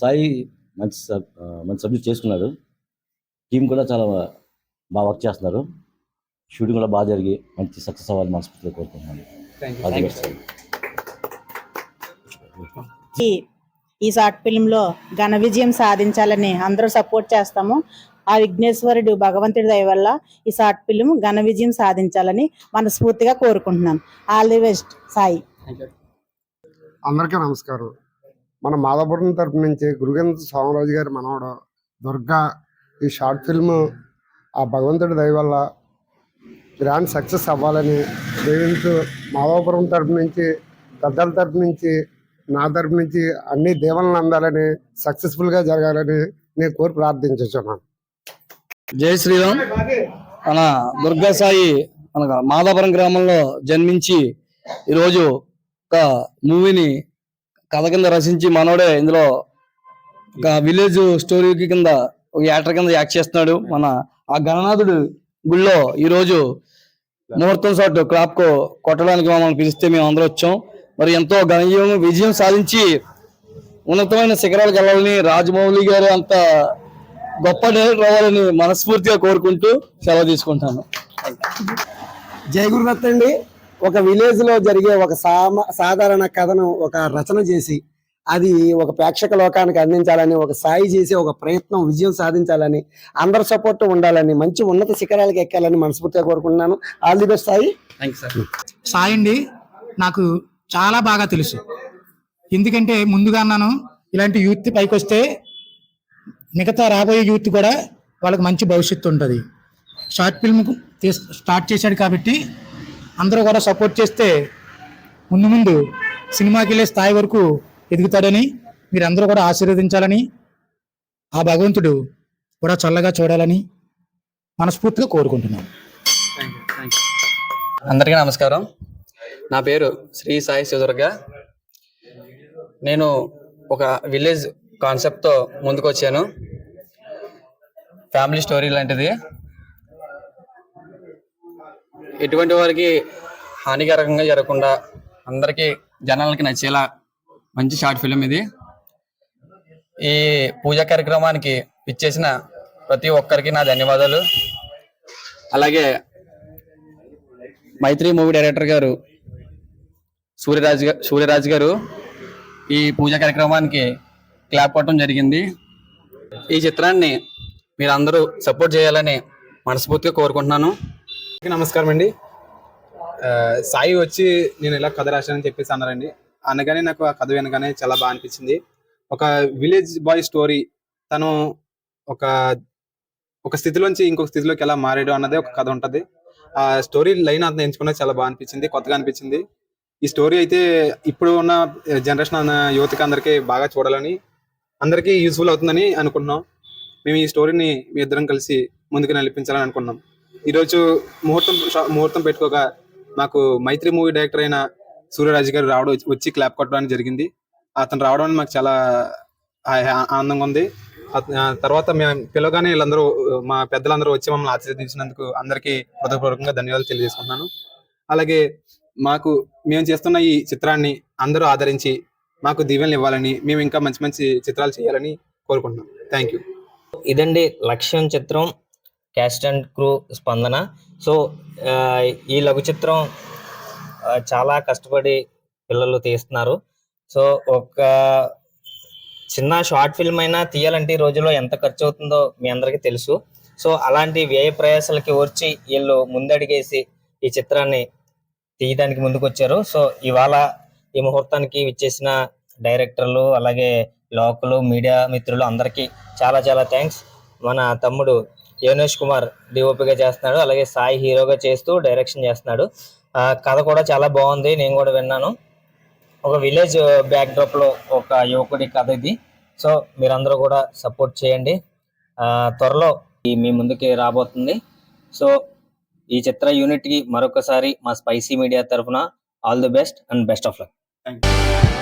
సాయి మంచి సబ్జెక్ట్ చేసుకున్నాడు. టీం కూడా చాలా బాగా వర్క్ చేస్తున్నారు. షూటింగ్ కూడా బాగా జరిగి మంచి సక్సెస్ అవ్వాలని మనస్ఫూర్తిగా కోరుకుంటున్నాను. ఈ షార్ట్ ఫిల్మ్లో ఘన విజయం సాధించాలని అందరూ సపోర్ట్ చేస్తాము. ఆ విఘ్నేశ్వరుడు భగవంతుడి దయ వల్ల ఈ షార్ట్ ఫిల్మ్ ఘన విజయం సాధించాలని మనస్ఫూర్తిగా కోరుకుంటున్నాను. All the best Sai. అందరికీ నమస్కారం. మన మాదాపురం తరపు నుంచి గురుగంధ సోమరాజు గారి మనవడు దుర్గా ఈ షార్ట్ ఫిల్మ్ ఆ భగవంతుడి దయ వల్ల గ్రాండ్ సక్సెస్ అవ్వాలని దేవునితో మాదాపురం తరపు నుంచి, పెద్దల తరపు నుంచి, నా తరపు నుంచి అన్ని దీవెనలు అందాలని, సక్సెస్ఫుల్గా జరగాలని నేను కోరి ప్రార్థించున్నాను. జై శ్రీరామ్. మన దుర్గా సాయి మన మాదాపురం గ్రామంలో జన్మించి ఈరోజు ఒక మూవీని కథ కింద రచించి మనోడే ఇందులో ఒక విలేజ్ స్టోరీ కింద ఒక యాక్టర్ కింద యాక్ట్ చేస్తున్నాడు. మన ఆ గణనాథుడు గుళ్ళో ఈరోజు ముహూర్తం షాట్ క్లాప్ కొట్టడానికి మమ్మల్ని పిలిస్తే మేము అందరూ వచ్చాం. మరి ఎంతో విజయం సాధించి ఉన్నతమైన శిఖరాలకు వెళ్ళాలని, రాజమౌళి గారు అంత గొప్ప డైరెక్టర్ అవ్వాలని మనస్ఫూర్తిగా కోరుకుంటూ సెలవు తీసుకుంటాను. జై గురుదత్ అండి. ఒక విలేజ్ లో జరిగే ఒక సాధారణ కథను ఒక రచన చేసి అది ఒక ప్రేక్షక లోకానికి అందించాలని, ఒక సాయి చేసే ఒక ప్రయత్నం విజయం సాధించాలని, అందరి సపోర్ట్ ఉండాలని, మంచి ఉన్నత శిఖరాలకు ఎక్కాలని మనస్ఫూర్తిగా కోరుకుంటున్నాను. All the best Sai. Sai అండి నాకు చాలా బాగా తెలుసు. ఎందుకంటే ముందుగా అన్నాను, ఇలాంటి యూత్ పైకి వస్తే మిగతా రాబోయే యూత్ కూడా వాళ్ళకి మంచి భవిష్యత్తు ఉంటుంది. షార్ట్ ఫిల్మ్ స్టార్ట్ చేశాడు కాబట్టి అందరూ కూడా సపోర్ట్ చేస్తే ముందు ముందు సినిమాకి వెళ్ళే స్థాయి వరకు ఎదుగుతాడని మీరు అందరూ కూడా ఆశీర్వదించాలని, ఆ భగవంతుడు కూడా చల్లగా చూడాలని మనస్ఫూర్తిగా కోరుకుంటున్నాను. అందరికీ నమస్కారం. నా పేరు శ్రీ సాయి దుర్గా. నేను ఒక విలేజ్ కాన్సెప్ట్తో ముందుకు వచ్చాను. ఫ్యామిలీ స్టోరీ లాంటిది, ఎటువంటి వారికి హానికరంగా జరగకుండా అందరికీ జనాలకి నచ్చేలా మంచి షార్ట్ ఫిలిం ఇది. ఈ పూజా కార్యక్రమానికి ఇచ్చేసిన ప్రతి ఒక్కరికి నా ధన్యవాదాలు. అలాగే మైత్రి మూవీ డైరెక్టర్ గారు సూర్యరాజ్ గారు ఈ పూజా కార్యక్రమానికి క్లాప్ కొట్టడం జరిగింది. ఈ చిత్రాన్ని మీరు అందరూ సపోర్ట్ చేయాలని మనస్ఫూర్తిగా కోరుకుంటున్నాను. నమస్కారం అండి. సాయి వచ్చి నేను ఇలా కథ రాశానని చెప్పేసి అన్నారండి. అనగానే నాకు ఆ కథ వినగానే చాలా బాగా అనిపించింది. ఒక విలేజ్ బాయ్ స్టోరీ, తను ఒక స్థితిలోంచి ఇంకొక స్థితిలోకి ఎలా మారాడు అన్నదే ఒక కథ ఉంటుంది. ఆ స్టోరీ లైన్ అంతా ఎంచుకున్నది చాలా బాగా అనిపించింది, కొత్తగా అనిపించింది. ఈ స్టోరీ అయితే ఇప్పుడు ఉన్న జనరేషన్ అన్న యువతకి అందరికీ బాగా చూడాలని, అందరికీ యూస్ఫుల్ అవుతుందని అనుకుంటున్నాం. మేము ఈ స్టోరీని మీ ఇద్దరం కలిసి ముందుకు నడిపించాలని అనుకున్నాం. ఈరోజు ముహూర్తం పెట్టుకోగా మాకు మైత్రి మూవీ డైరెక్టర్ అయిన సూర్యరాజు గారు వచ్చి క్లాప్ కొట్టడానికి జరిగింది. అతను రావడం మాకు చాలా ఆనందంగా ఉంది. తర్వాత మేము పిలవగానే వీళ్ళందరూ, మా పెద్దలందరూ వచ్చి మమ్మల్ని ఆశీర్వదించినందుకు అందరికీ హృదయపూర్వకంగా ధన్యవాదాలు తెలియజేసుకుంటున్నాను. అలాగే మేము చేస్తున్న ఈ చిత్రాన్ని అందరూ ఆదరించి మాకు దీవెనలు ఇవ్వాలని, మేము ఇంకా మంచి మంచి చిత్రాలు చేయాలని కోరుకుంటున్నాం. Thank you. ఇదండి లక్ష్యం చిత్రం, క్యాస్ట్ అండ్ క్రూ స్పందన. సో ఈ లఘు చిత్రం చాలా కష్టపడి పిల్లలు తీస్తున్నారు. సో ఒక చిన్న షార్ట్ ఫిల్మ్ అయినా తీయాలంటే ఈ రోజుల్లో ఎంత ఖర్చు అవుతుందో మీ అందరికీ తెలుసు. సో అలాంటి వ్యయ ప్రయాసాలకి వచ్చి వీళ్ళు ముందడిగేసి ఈ చిత్రాన్ని తీయడానికి ముందుకు వచ్చారు. సో ఇవాళ ఈ ముహూర్తానికి విచ్చేసిన డైరెక్టర్లు, అలాగే లోకలు, మీడియా మిత్రులు అందరికీ చాలా చాలా థ్యాంక్స్. మన తమ్ముడు యోనేష్ కుమార్ డిఓపిగా చేస్తున్నాడు, అలాగే సాయి హీరోగా చేస్తూ డైరెక్షన్ చేస్తున్నాడు. కథ కూడా చాలా బాగుంది, నేను కూడా విన్నాను. ఒక విలేజ్ బ్యాక్డ్రాప్లో ఒక యువకుడి కథ ఇది. సో మీరందరూ కూడా సపోర్ట్ చేయండి. త్వరలో మీ ముందుకి రాబోతుంది. సో ఈ చిత్ర యూనిట్కి మరొకసారి మా స్పైసీ మీడియా తరఫున all the best and best of luck. Thank you.